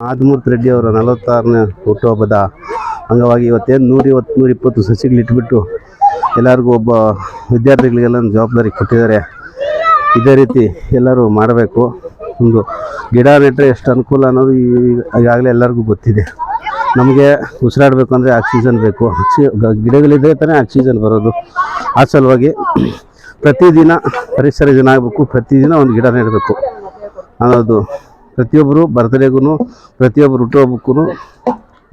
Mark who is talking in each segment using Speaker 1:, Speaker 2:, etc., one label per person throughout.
Speaker 1: ಆದಿಮೂರ್ತಿ ರೆಡ್ಡಿ ಅವರ 46ನೇ ಹುಟ್ಟುಹಬ್ಬದ ಅಂಗವಾಗಿ ಇವತ್ತೇನು 120-120 ಸಸಿಗಳಿಟ್ಬಿಟ್ಟು ಎಲ್ಲರಿಗೂ ಒಬ್ಬ ವಿದ್ಯಾರ್ಥಿಗಳಿಗೆಲ್ಲ ಜವಾಬ್ದಾರಿ ಕೊಟ್ಟಿದ್ದಾರೆ. ಇದೇ ರೀತಿ ಎಲ್ಲರೂ ಮಾಡಬೇಕು. ಒಂದು ಗಿಡ ನೆಟ್ಟರೆ ಎಷ್ಟು ಅನುಕೂಲ ಅನ್ನೋದು ಈಗಾಗಲೇ ಎಲ್ಲರಿಗೂ ಗೊತ್ತಿದೆ. ನಮಗೆ ಉಸಿರಾಡಬೇಕು ಅಂದರೆ ಆಕ್ಸಿಜನ್ ಬೇಕು. ಗಿಡಗಳಿದ್ದರೆ ತಾನೇ ಆಕ್ಸಿಜನ್ ಬರೋದು. ಆ ಸಲುವಾಗಿ ಪ್ರತಿದಿನ ಪರಿಸರ ದಿನ ಆಗಬೇಕು, ಪ್ರತಿದಿನ ಒಂದು ಗಿಡ ನೆಡಬೇಕು ಅನ್ನೋದು. ಪ್ರತಿಯೊಬ್ಬರು ಬರ್ತ್ಡೇಗೂ ಪ್ರತಿಯೊಬ್ಬರು ಹುಟ್ಟುಹಬ್ಬಕ್ಕೂ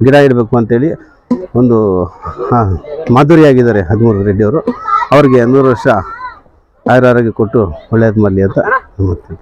Speaker 1: ಗಿಡ ಇಡಬೇಕು ಅಂತೇಳಿ ಒಂದು ಮಾಧುರಿಯಾಗಿದ್ದಾರೆ ಆದಿಮೂರ್ತಿ ರೆಡ್ಡಿಯವರು. ಅವ್ರಿಗೆ 100 ವರ್ಷ ಆರೋಗ್ಯ ಕೊಟ್ಟು ಒಳ್ಳೆಯದು ಮಾಡಲಿ ಅಂತ ಹೇಳ್ತೀನಿ.